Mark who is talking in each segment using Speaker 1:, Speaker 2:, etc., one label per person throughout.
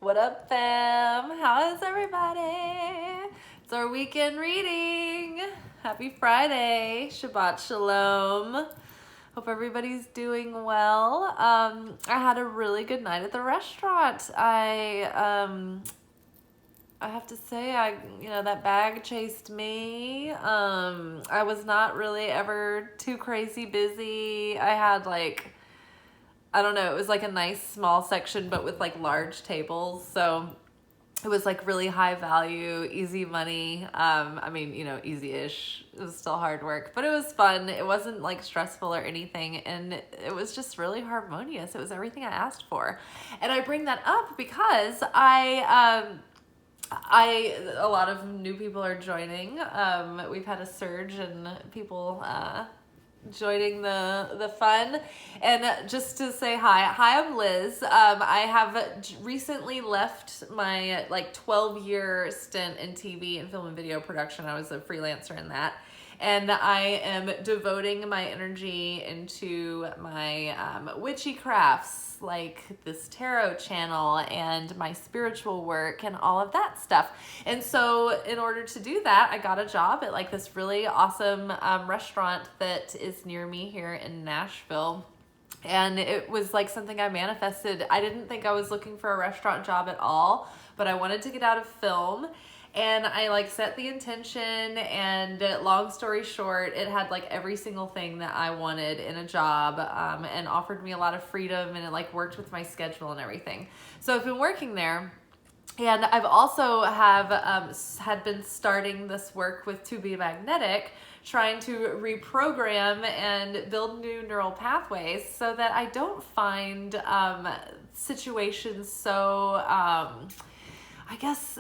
Speaker 1: What up, fam? How is everybody? It's our weekend reading. Happy Friday. Shabbat Shalom. Hope everybody's doing well. I had a really good night at the restaurant. I have to say, that bag chased me. I was not really ever too crazy busy. I had I don't know, it was like a nice small section, but with like large tables. So it was like really high value, easy money. Easy-ish. It was still hard work, but it was fun. It wasn't like stressful or anything. And it was just really harmonious. It was everything I asked for. And I bring that up because a lot of new people are joining. We've had a surge in people, joining the fun. And just to say hi, I'm Liz. I have recently left my 12-year stint in TV and film and video production. I was a freelancer in that. And I am devoting my energy into my witchy crafts, like this tarot channel and my spiritual work and all of that stuff. And so in order to do that, I got a job at this really awesome restaurant that is near me here in Nashville. And it was something I manifested. I didn't think I was looking for a restaurant job at all, but I wanted to get out of film. And I set the intention, and long story short, it had every single thing that I wanted in a job, and offered me a lot of freedom, and it worked with my schedule and everything. So I've been working there, and I've also had been starting this work with To Be Magnetic, trying to reprogram and build new neural pathways so that I don't find situations so, I guess,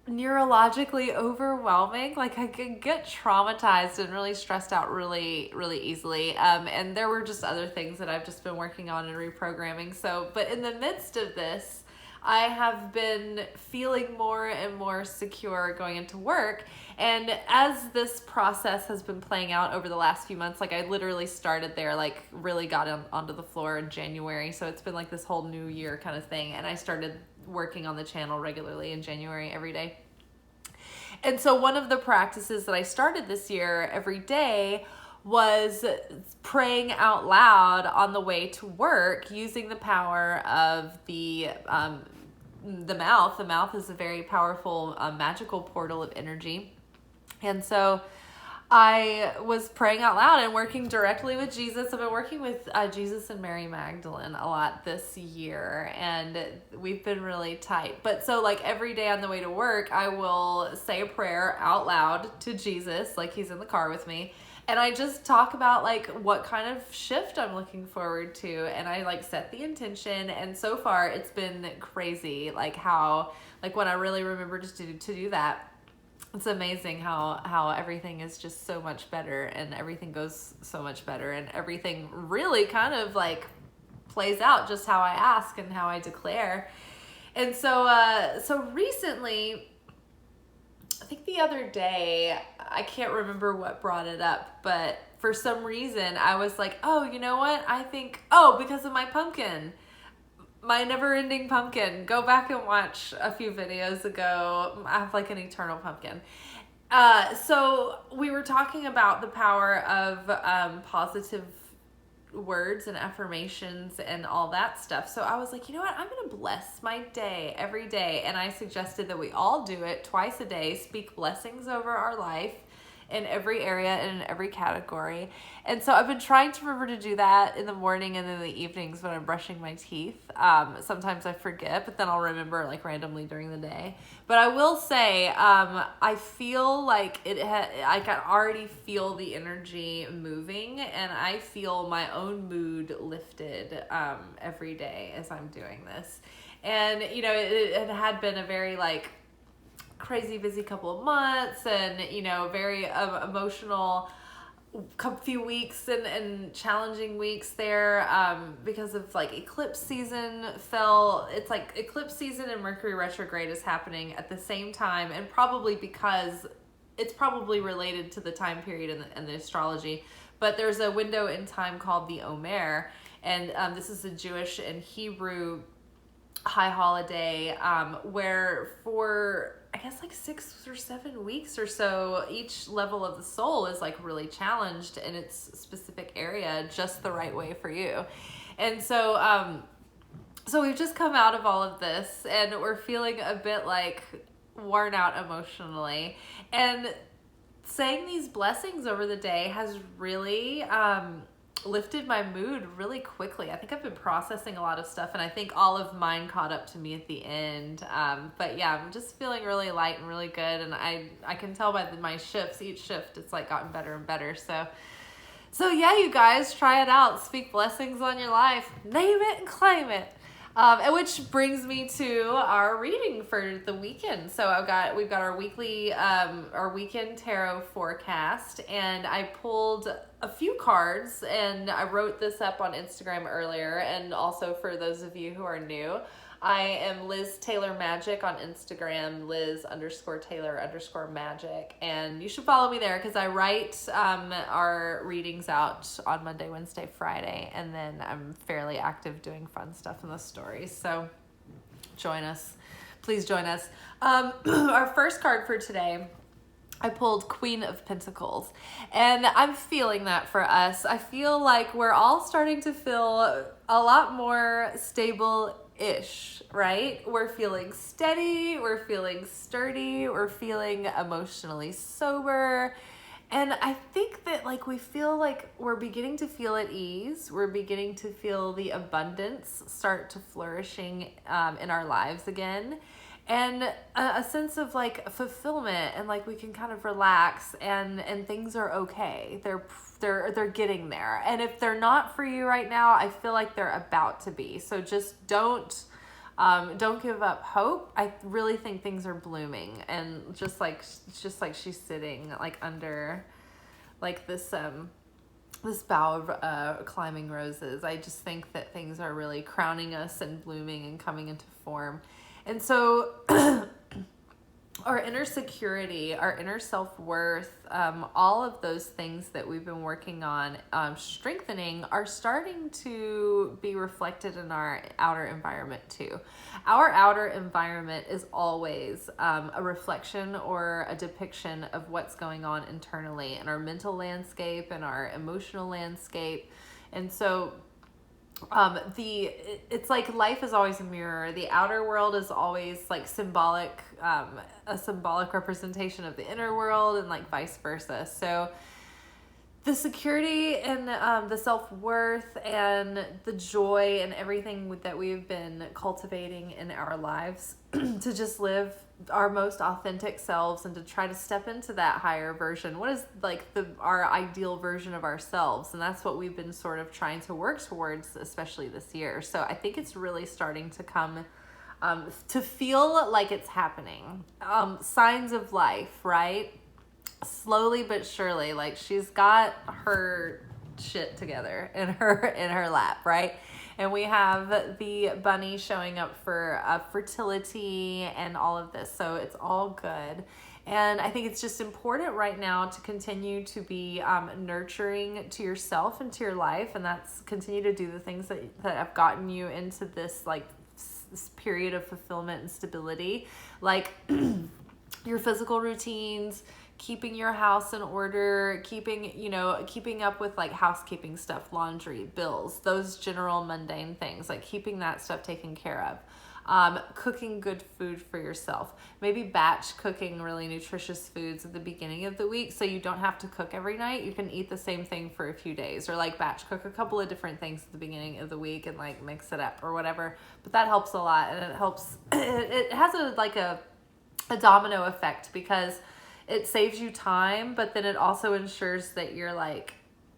Speaker 1: neurologically overwhelming. I can get traumatized and really stressed out really, really easily. And there were just other things that I've just been working on and reprogramming. But in the midst of this, I have been feeling more and more secure going into work. And as this process has been playing out over the last few months, I literally started there, really got onto the floor in January. So it's been this whole new year kind of thing. And I started working on the channel regularly in January every day. And so one of the practices that I started this year every day was praying out loud on the way to work, using the power of the mouth. The mouth is a very powerful magical portal of energy. And so I was praying out loud and working directly with Jesus. I've been working with Jesus and Mary Magdalene a lot this year, and we've been really tight. But so every day on the way to work, I will say a prayer out loud to Jesus, he's in the car with me. And I just talk about what kind of shift I'm looking forward to. And I set the intention. And so far it's been crazy. How when I really remember to do that, it's amazing how everything is just so much better, and everything goes so much better, and everything really kind of plays out just how I ask and how I declare. And so recently, I think the other day, I can't remember what brought it up, but for some reason I was oh, you know what? I think, because of my pumpkin. My never-ending pumpkin. Go back and watch a few videos ago. I have an eternal pumpkin. So we were talking about the power of positive words and affirmations and all that stuff. So I was you know what? I'm going to bless my day every day. And I suggested that we all do it twice a day. Speak blessings over our life in every area and in every category. And so I've been trying to remember to do that in the morning and in the evenings when I'm brushing my teeth. Sometimes I forget, but then I'll remember randomly during the day. But I will say, I feel I can already feel the energy moving, and I feel my own mood lifted every day as I'm doing this. And, it had been a very crazy busy couple of months, and very emotional few weeks and challenging weeks there, because of eclipse season fell. It's eclipse season and Mercury retrograde is happening at the same time, and probably because it's probably related to the time period and the astrology, but there's a window in time called the Omer, and this is a Jewish and Hebrew high holiday, where for I guess like 6 or 7 weeks or so, each level of the soul is like really challenged in its specific area, just the right way for you. And so we've just come out of all of this, and we're feeling a bit like worn out emotionally, and saying these blessings over the day has really lifted my mood really quickly. I think I've been processing a lot of stuff, and I think all of mine caught up to me at the end. But yeah, I'm just feeling really light and really good, and I can tell by my shifts, each shift, it's like gotten better and better. So yeah, you guys, try it out. Speak blessings on your life. Name it and claim it. And which brings me to our reading for the weekend. So we've got our weekly, our weekend tarot forecast, and I pulled a few cards, and I wrote this up on Instagram earlier. And also for those of you who are new, I am Liz Taylor Magick on Instagram, Liz_Taylor_Magick. And you should follow me there because I write our readings out on Monday, Wednesday, Friday. And then I'm fairly active doing fun stuff in the stories. So join us. Please join us. Our first card for today, I pulled Queen of Pentacles. And I'm feeling that for us. I feel like we're all starting to feel a lot more stable-ish, right? We're feeling steady, we're feeling sturdy, we're feeling emotionally sober. And I think that like we feel like we're beginning to feel at ease. We're beginning to feel the abundance start to flourishing in our lives again. And a sense of like fulfillment, and like we can kind of relax, and things are okay. They're getting there. And if they're not for you right now, I feel like they're about to be. So just don't give up hope. I really think things are blooming, and just like she's sitting like under like this bough of climbing roses. I just think that things are really crowning us and blooming and coming into form. And so our inner security, our inner self-worth, all of those things that we've been working on strengthening are starting to be reflected in our outer environment too. Our outer environment is always a reflection or a depiction of what's going on internally in our mental landscape and our emotional landscape. And so it's like life is always a mirror. The outer world is always like symbolic, a symbolic representation of the inner world, and like vice versa. So the security and the self-worth and the joy and everything that we've been cultivating in our lives to just live our most authentic selves and to try to step into that higher version. What is like our ideal version of ourselves? And that's what we've been sort of trying to work towards, especially this year. So I think it's really starting to come to feel like it's happening. Signs of life, right? Slowly but surely, like she's got her shit together in her lap, right? And we have the bunny showing up for fertility and all of this. So it's all good. And I think it's just important right now to continue to be nurturing to yourself and to your life. And that's continue to do the things that have gotten you into this like this period of fulfillment and stability. Like your physical routines, keeping your house in order, keeping up with like housekeeping stuff, laundry, bills, those general mundane things, like keeping that stuff taken care of. Cooking good food for yourself, maybe batch cooking really nutritious foods at the beginning of the week so you don't have to cook every night. You can eat the same thing for a few days, or like batch cook a couple of different things at the beginning of the week and like mix it up or whatever. But that helps a lot, and it helps. It has a domino effect because it saves you time, but then it also ensures that you're like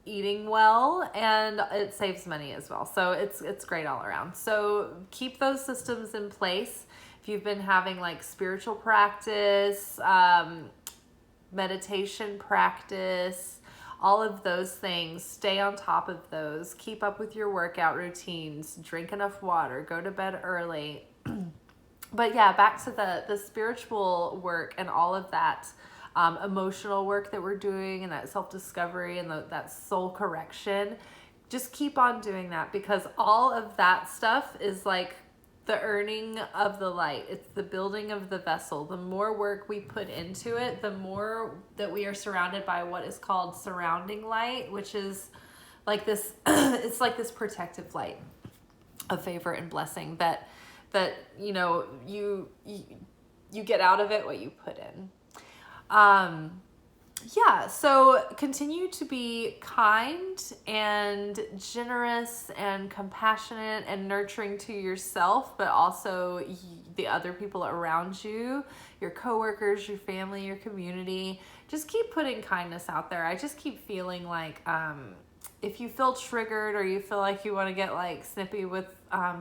Speaker 1: eating well, and it saves money as well. So it's great all around. So keep those systems in place. If you've been having like spiritual practice, meditation practice, all of those things, stay on top of those. Keep up with your workout routines, drink enough water, go to bed early. But yeah, back to the spiritual work and all of that emotional work that we're doing, and that self-discovery and that soul correction. Just keep on doing that, because all of that stuff is like the earning of the light. It's the building of the vessel. The more work we put into it, the more that we are surrounded by what is called surrounding light, which is like this, it's like this protective light of favor and blessing that you know, you get out of it what you put in. Yeah, so continue to be kind and generous and compassionate and nurturing to yourself, but also the other people around you, your coworkers, your family, your community. Just keep putting kindness out there. I just keep feeling like if you feel triggered or you feel like you want to get like snippy with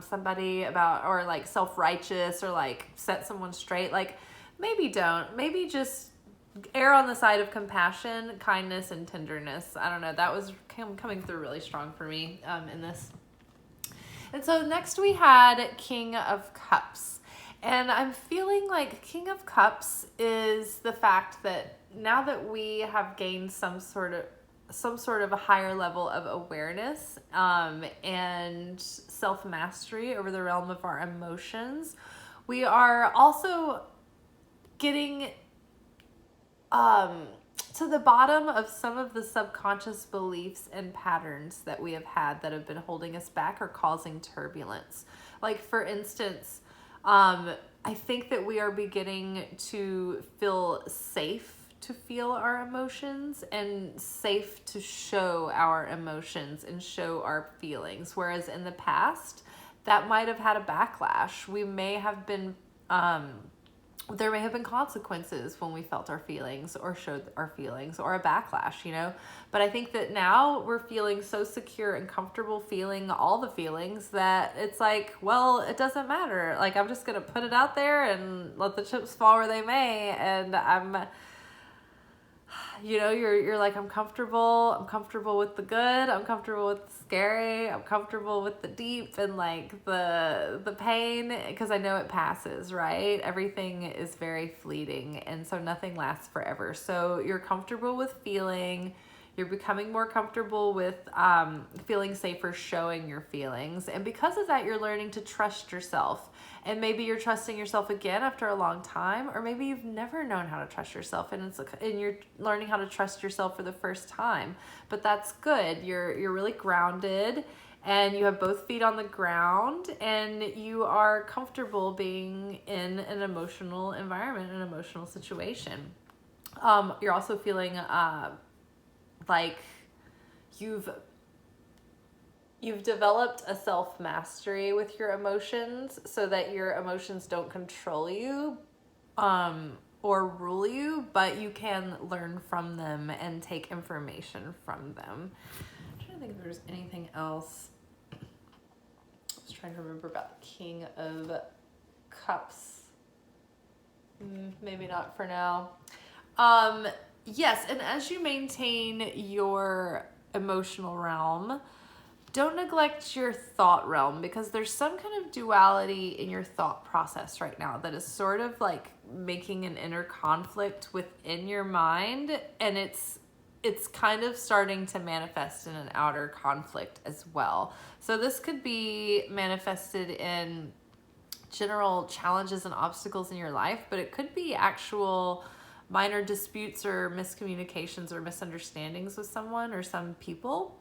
Speaker 1: somebody about, or like self-righteous, or like set someone straight, like maybe don't. Maybe just err on the side of compassion, kindness, and tenderness. I don't know. That was coming through really strong for me in this. And so next we had King of Cups. And I'm feeling like King of Cups is the fact that now that we have gained some sort of a higher level of awareness and self-mastery over the realm of our emotions, we are also getting to the bottom of some of the subconscious beliefs and patterns that we have had that have been holding us back or causing turbulence. Like, for instance, I think that we are beginning to feel safe to feel our emotions and safe to show our emotions and show our feelings. Whereas in the past, that might have had a backlash. We may have been, there may have been consequences when we felt our feelings or showed our feelings, or a backlash, you know. But I think that now we're feeling so secure and comfortable feeling all the feelings that it's like, well, it doesn't matter. Like, I'm just going to put it out there and let the chips fall where they may. And I'm, you know, you're like, I'm comfortable with the good, I'm comfortable with the scary, I'm comfortable with the deep and like the pain, because I know it passes, right? Everything is very fleeting, and so nothing lasts forever. So you're comfortable with feeling, you're becoming more comfortable with feeling safer showing your feelings, and because of that, you're learning to trust yourself. And maybe you're trusting yourself again after a long time, or maybe you've never known how to trust yourself, and you're learning how to trust yourself for the first time. But that's good. You're really grounded, and you have both feet on the ground, and you are comfortable being in an emotional environment, an emotional situation. You're also feeling like you've developed a self-mastery with your emotions, so that your emotions don't control you or rule you, but you can learn from them and take information from them. I'm trying to think if there's anything else. I was trying to remember about the King of Cups. Maybe not for now. Yes, and as you maintain your emotional realm, don't neglect your thought realm, because there's some kind of duality in your thought process right now that is sort of like making an inner conflict within your mind, and it's kind of starting to manifest in an outer conflict as well. So this could be manifested in general challenges and obstacles in your life, but it could be actual minor disputes or miscommunications or misunderstandings with someone or some people.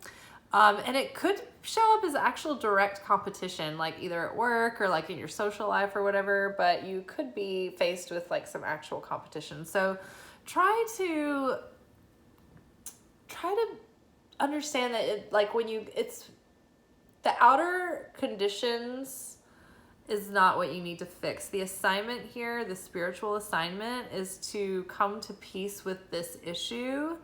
Speaker 1: And it could show up as actual direct competition, like either at work or like in your social life or whatever, but you could be faced with like some actual competition. So try to understand that it's the outer conditions is not what you need to fix. The assignment here, the spiritual assignment, is to come to peace with this issue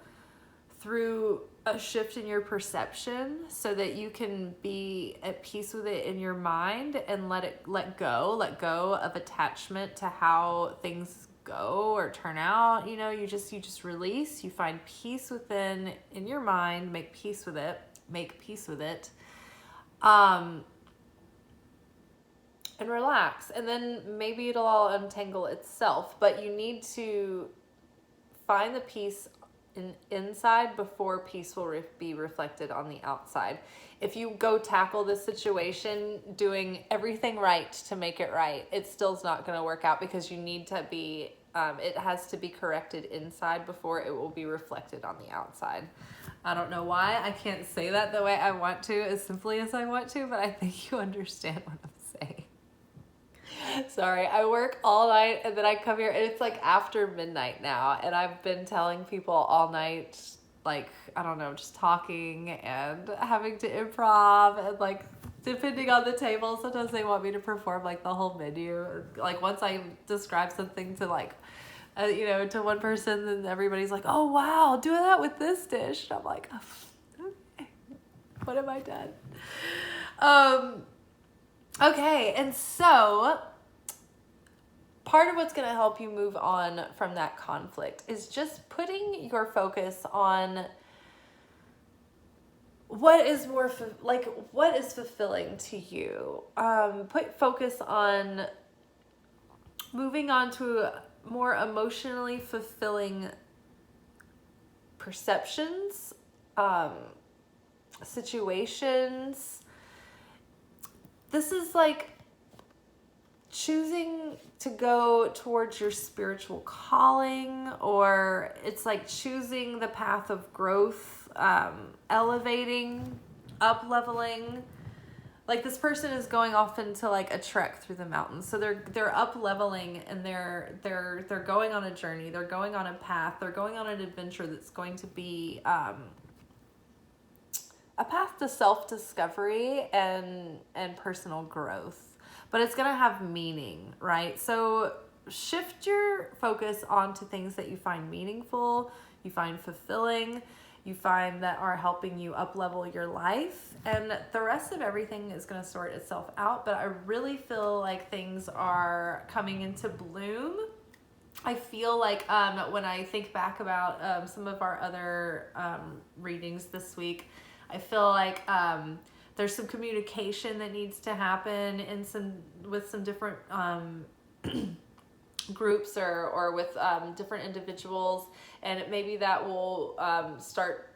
Speaker 1: through a shift in your perception, so that you can be at peace with it in your mind and let go of attachment to how things go or turn out. You know, you just release, you find peace within in your mind, make peace with it, and relax. And then maybe it'll all untangle itself, but you need to find the peace inside before peace will be reflected on the outside. If you go tackle this situation doing everything right to make it right, it still's not going to work out, because you need to be, it has to be corrected inside before it will be reflected on the outside. I don't know why I can't say that the way I want to, as simply as I want to, but I think you understand what I'm saying. Sorry, I work all night and then I come here and it's like after midnight now, and I've been telling people all night, like, I don't know, just talking and having to improv, and like depending on the table, sometimes they want me to perform like the whole menu. Like once I describe something to like, you know, to one person, then everybody's like, oh wow, do that with this dish. And I'm like, oh, okay, what have I done? Okay, and so part of what's going to help you move on from that conflict is just putting your focus on what is more, what is fulfilling to you. Put focus on moving on to more emotionally fulfilling perceptions, situations. This is like choosing to go towards your spiritual calling, or it's like choosing the path of growth, elevating, up-leveling. Like this person is going off into like a trek through the mountains. So they're up-leveling, and they're going on a journey. They're going on a path. They're going on an adventure that's going to be a path to self-discovery and personal growth, but it's going to have meaning, right? So shift your focus onto things that you find meaningful, you find fulfilling, you find that are helping you up-level your life, and the rest of everything is going to sort itself out. But I really feel like things are coming into bloom. I feel like when I think back about some of our other readings this week, I feel like there's some communication that needs to happen with some different groups or with different individuals, and maybe that will start,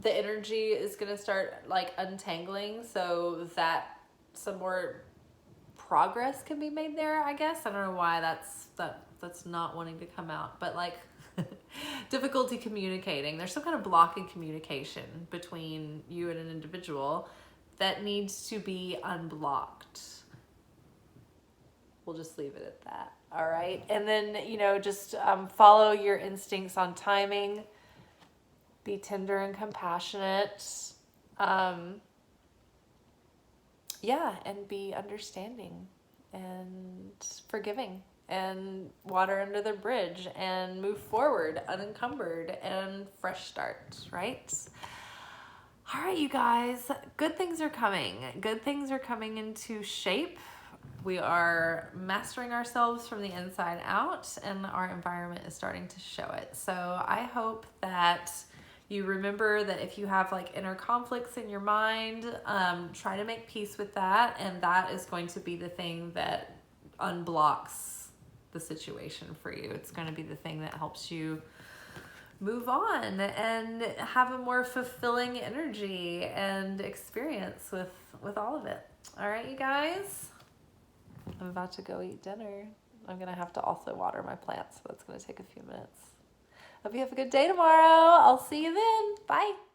Speaker 1: the energy is going to start like untangling, so that some more progress can be made there, I guess. I don't know why that's not wanting to come out, but like difficulty communicating. There's some kind of block in communication between you and an individual that needs to be unblocked. We'll just leave it at that. All right. And then, you know, just follow your instincts on timing. Be tender and compassionate. Yeah, and be understanding and forgiving, and water under the bridge, and move forward unencumbered, and fresh start, right? All right, you guys, good things are coming. Good things are coming into shape. We are mastering ourselves from the inside out, and our environment is starting to show it. So I hope that you remember that if you have like inner conflicts in your mind, try to make peace with that, and that is going to be the thing that unblocks the situation for you. It's going to be the thing that helps you move on and have a more fulfilling energy and experience with all of it. All right, you guys, I'm about to go eat dinner. I'm going to have to also water my plants, so that's going to take a few minutes. Hope you have a good day tomorrow. I'll see you then. Bye.